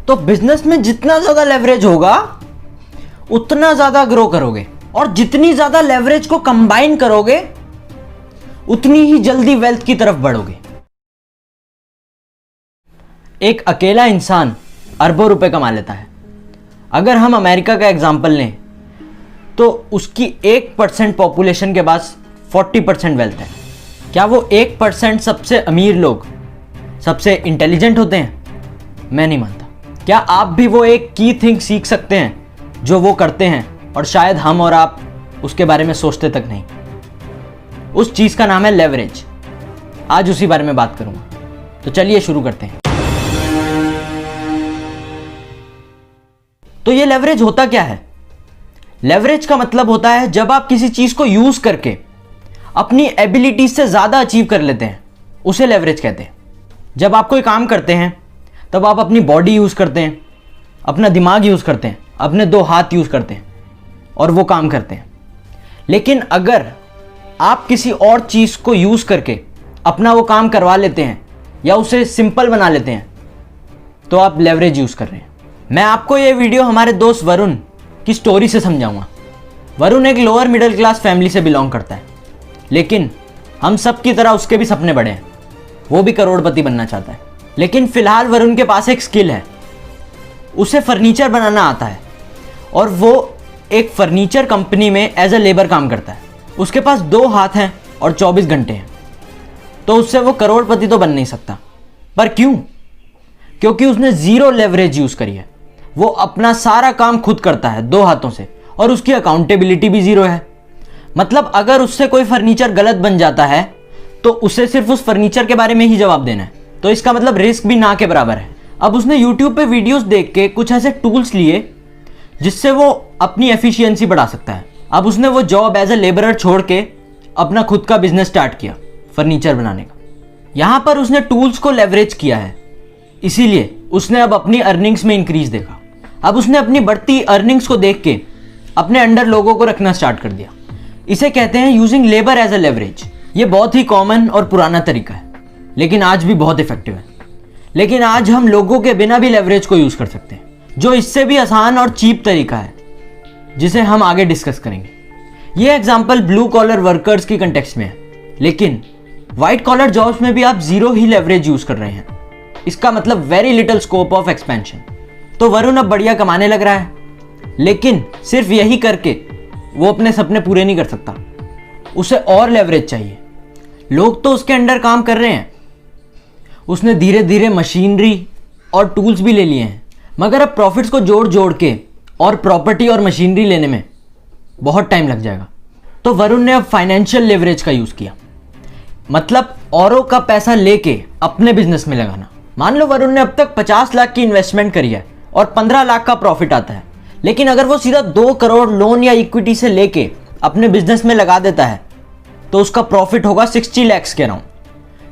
तो बिजनेस में जितना ज्यादा लेवरेज होगा उतना ज्यादा ग्रो करोगे, और जितनी ज्यादा लेवरेज को कंबाइन करोगे उतनी ही जल्दी वेल्थ की तरफ बढ़ोगे। एक अकेला इंसान अरबों रुपए कमा लेता है। अगर हम अमेरिका का एग्जांपल लें तो उसकी 1% पॉपुलेशन के पास 40% वेल्थ है। क्या वो 1% सबसे अमीर लोग सबसे इंटेलिजेंट होते हैं? मैं नहीं मानता। क्या आप भी वो एक की थिंग सीख सकते हैं जो वो करते हैं, और शायद हम और आप उसके बारे में सोचते तक नहीं? उस चीज का नाम है लेवरेज। आज उसी बारे में बात करूंगा, तो चलिए शुरू करते हैं। तो ये लेवरेज होता क्या है? लेवरेज का मतलब होता है जब आप किसी चीज को यूज करके अपनी एबिलिटी से ज्यादा अचीव कर लेते हैं, उसे लेवरेज कहते हैं। जब आप कोई काम करते हैं तब आप अपनी बॉडी यूज करते हैं, अपना दिमाग यूज करते हैं, अपने 2 हाथ यूज करते हैं और वो काम करते हैं। लेकिन अगर आप किसी और चीज को यूज करके अपना वो काम करवा लेते हैं या उसे सिंपल बना लेते हैं, तो आप लेवरेज यूज कर रहे हैं। मैं आपको ये वीडियो हमारे दोस्त वरुण की स्टोरी से समझाऊंगा। वरुण एक लोअर मिडिल क्लास फैमिली से बिलोंग करता है, लेकिन हम सब की तरह उसके भी सपने बड़े हैं। वो भी करोड़पति बनना चाहता है। लेकिन फिलहाल वरुण के पास एक स्किल है, उसे फर्नीचर बनाना आता है और वो एक फर्नीचर कंपनी में एज अ लेबर काम करता है। उसके पास 2 हाथ हैं और 24 घंटे हैं, तो उससे वो करोड़पति तो बन नहीं सकता। पर क्यों? क्योंकि उसने 0 लेवरेज यूज करी है। वो अपना सारा काम खुद करता है 2 हाथों से, और उसकी अकाउंटेबिलिटी भी 0 है। मतलब अगर उससे कोई फर्नीचर गलत बन जाता है तो उसे सिर्फ उस फर्नीचर के बारे में ही जवाब देना है। तो इसका मतलब रिस्क भी ना के बराबर है। अब उसने YouTube पे वीडियोस देख के कुछ ऐसे टूल्स लिए जिससे वो अपनी एफिशिएंसी बढ़ा सकता है। अब उसने वो जॉब एज ए लेबरर छोड़ के अपना खुद का बिजनेस स्टार्ट किया, फर्नीचर बनाने का। यहां पर उसने टूल्स को लेवरेज किया है, इसीलिए उसने अब अपनी अर्निंग्स में इंक्रीज देखा। अब उसने अपनी बढ़ती अर्निंग्स को देख के अपने अंडर लोगों को रखना स्टार्ट कर दिया। इसे कहते हैं using labour as a leverage. ये बहुत ही कॉमन और पुराना तरीका है, लेकिन आज भी बहुत इफेक्टिव है। लेकिन आज हम लोगों के बिना भी लेवरेज को यूज कर सकते हैं, जो इससे भी आसान और चीप तरीका है, जिसे हम आगे डिस्कस करेंगे। ये एग्जांपल ब्लू कॉलर वर्कर्स की कंटेक्स्ट में है, लेकिन व्हाइट कॉलर जॉब्स में भी आप 0 ही लेवरेज यूज कर रहे हैं। इसका मतलब very little scope of expansion. तो वरुण अब बढ़िया कमाने लग रहा है, लेकिन सिर्फ यही करके वो अपने सपने पूरे नहीं कर सकता। उसे और लेवरेज चाहिए। लोग तो उसके अंडर काम कर रहे हैं, उसने धीरे धीरे मशीनरी और टूल्स भी ले लिए हैं, मगर अब प्रॉफिट्स को जोड़ जोड़ के और प्रॉपर्टी और मशीनरी लेने में बहुत टाइम लग जाएगा। तो वरुण ने अब फाइनेंशियल लेवरेज का यूज किया, मतलब औरों का पैसा लेके अपने बिजनेस में लगाना। मान लो वरुण ने अब तक 50 लाख की इन्वेस्टमेंट करी है और 15 लाख का प्रॉफिट आता है, लेकिन अगर वो सीधा 2 करोड़ लोन या इक्विटी से लेके अपने बिजनेस में लगा देता है तो उसका प्रॉफिट होगा 60 लाख के अराउंड,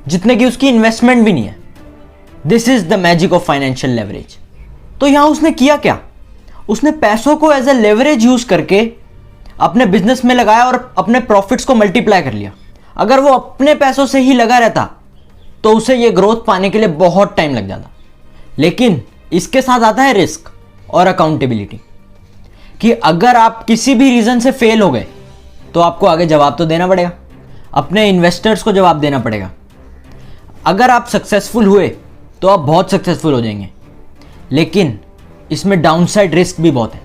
जितने की उसकी इन्वेस्टमेंट भी नहीं है। This is the magic of financial leverage. तो यहां उसने किया क्या? उसने पैसों को एज ए लेवरेज यूज करके अपने बिजनेस में लगाया और अपने प्रॉफिट्स को मल्टीप्लाई कर लिया। अगर वो अपने पैसों से ही लगा रहता तो उसे ये ग्रोथ पाने के लिए बहुत टाइम लग जाता। लेकिन इसके साथ आता है रिस्क और अकाउंटेबिलिटी, कि अगर आप किसी भी रीजन से फेल हो गए तो आपको आगे जवाब तो देना पड़ेगा, अपने इन्वेस्टर्स को जवाब देना पड़ेगा। अगर आप सक्सेसफुल हुए तो आप बहुत सक्सेसफुल हो जाएंगे, लेकिन इसमें डाउनसाइड रिस्क भी बहुत है।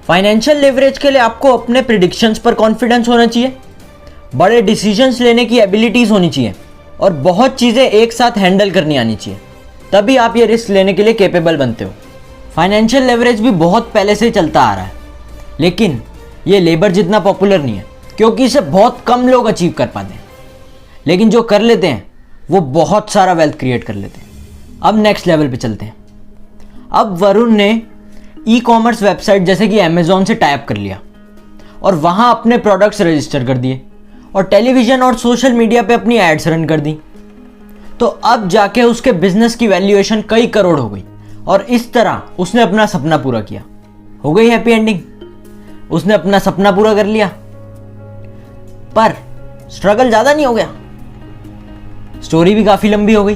फाइनेंशियल लेवरेज के लिए आपको अपने प्रिडिक्शंस पर कॉन्फिडेंस होना चाहिए, बड़े डिसीजंस लेने की एबिलिटीज होनी चाहिए और बहुत चीजें एक साथ हैंडल करनी आनी चाहिए, तभी आप ये रिस्क लेने के लिए कैपेबल बनते हो। फाइनेंशियल लेवरेज भी बहुत पहले से चलता आ रहा है, लेकिन ये लेबर जितना पॉपुलर नहीं है, क्योंकि इसे बहुत कम लोग अचीव कर पाते हैं। लेकिन जो कर लेते हैं वो बहुत सारा वेल्थ क्रिएट कर लेते हैं। अब नेक्स्ट लेवल पे चलते हैं। अब वरुण ने ई कॉमर्स वेबसाइट जैसे कि अमेजोन से टाइप कर लिया और वहां अपने प्रोडक्ट्स रजिस्टर कर दिए और टेलीविजन और सोशल मीडिया पे अपनी एड्स रन कर दी। तो अब जाके उसके बिजनेस की वैल्यूएशन कई करोड़ हो गई और इस तरह उसने अपना सपना पूरा किया। हो गई हैप्पी एंडिंग, उसने अपना सपना पूरा कर लिया। पर स्ट्रगल ज्यादा नहीं हो गया? स्टोरी भी काफी लंबी हो गई,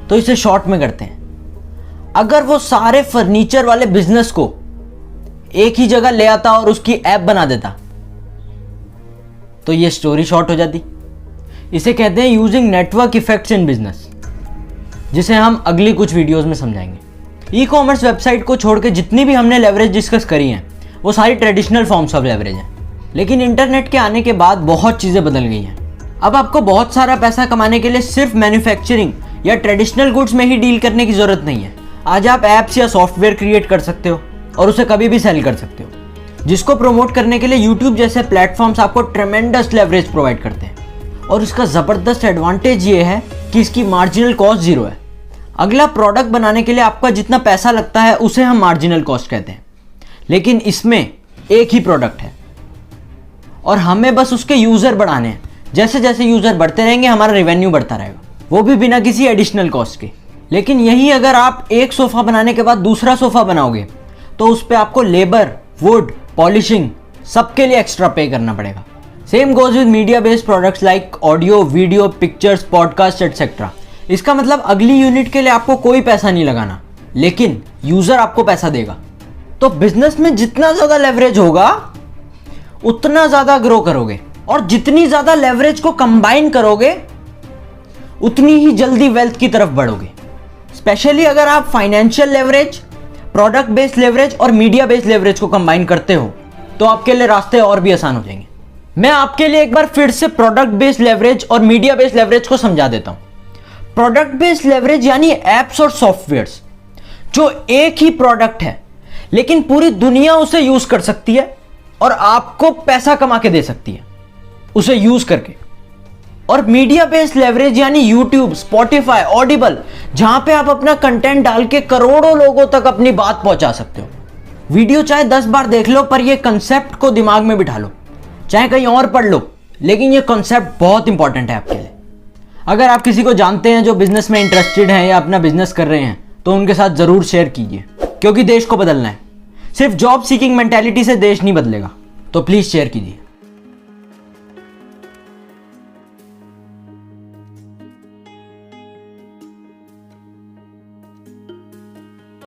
तो इसे शॉर्ट में करते हैं। अगर वो सारे फर्नीचर वाले बिजनेस को एक ही जगह ले आता और उसकी ऐप बना देता तो ये स्टोरी शॉर्ट हो जाती। इसे कहते हैं using network effects in business, जिसे हम अगली कुछ वीडियोस में समझाएंगे। ई कॉमर्स वेबसाइट को छोड़ के जितनी भी हमने लेवरेज डिस्कस करी हैं वो सारी ट्रेडिशनल फॉर्म्स ऑफ लेवरेज हैं, लेकिन इंटरनेट के आने के बाद बहुत चीज़ें बदल गई हैं। अब आपको बहुत सारा पैसा कमाने के लिए सिर्फ मैन्युफैक्चरिंग या ट्रेडिशनल गुड्स में ही डील करने की ज़रूरत नहीं है। आज आप ऐप्स या सॉफ्टवेयर क्रिएट कर सकते हो और उसे कभी भी सेल कर सकते हो, जिसको प्रमोट करने के लिए यूट्यूब जैसे प्लेटफॉर्म्स आपको ट्रेमेंडस लेवरेज प्रोवाइड करते हैं। और इसका ज़बरदस्त एडवांटेज ये है कि इसकी मार्जिनल कॉस्ट जीरो है। अगला प्रोडक्ट बनाने के लिए आपका जितना पैसा लगता है उसे हम मार्जिनल कॉस्ट कहते हैं, लेकिन इसमें एक ही प्रोडक्ट है और हमें बस उसके यूज़र बढ़ाने हैं। जैसे जैसे यूज़र बढ़ते रहेंगे हमारा रेवेन्यू बढ़ता रहेगा, वो भी बिना किसी एडिशनल कॉस्ट के। लेकिन यही अगर आप एक सोफ़ा बनाने के बाद दूसरा सोफ़ा बनाओगे तो उस पर आपको लेबर, वुड, पॉलिशिंग सबके लिए एक्स्ट्रा पे करना पड़ेगा। Same goes with media based products like audio, video, pictures, podcast etcetera. इसका मतलब अगली यूनिट के लिए आपको कोई पैसा नहीं लगाना, लेकिन यूज़र आपको पैसा देगा। तो बिजनेस में जितना ज़्यादा लेवरेज होगा उतना ज़्यादा ग्रो करोगे, और जितनी ज़्यादा लेवरेज को कंबाइन करोगे उतनी ही जल्दी वेल्थ की तरफ बढ़ोगे। स्पेशली अगर आप financial leverage, product based leverage और मीडिया बेस्ड लेवरेज को कंबाइन करते हो तो आपके लिए रास्ते और भी आसान हो जाएंगे। मैं आपके लिए एक बार फिर से प्रोडक्ट बेस्ड लेवरेज और मीडिया बेस्ड लेवरेज को समझा देता हूं। प्रोडक्ट बेस्ड लेवरेज यानी एप्स और सॉफ्टवेयर्स जो एक ही प्रोडक्ट है लेकिन पूरी दुनिया उसे यूज कर सकती है और आपको पैसा कमा के दे सकती है उसे यूज करके। और मीडिया बेस्ड लेवरेज यानी यूट्यूब, स्पॉटिफाई, ऑडिबल, जहां पे आप अपना कंटेंट डाल के करोड़ों लोगों तक अपनी बात पहुंचा सकते हो। वीडियो चाहे 10 बार देख लो पर ये कंसेप्ट को दिमाग में बिठा लो, चाहे कहीं और पढ़ लो, लेकिन ये कंसेप्ट बहुत इंपॉर्टेंट है आपके लिए। अगर आप किसी को जानते हैं जो बिजनेस में इंटरेस्टेड हैं या अपना बिजनेस कर रहे हैं तो उनके साथ जरूर शेयर कीजिए, क्योंकि देश को बदलना है। सिर्फ जॉब सीकिंग मेंटेलिटी से देश नहीं बदलेगा, तो प्लीज शेयर कीजिए।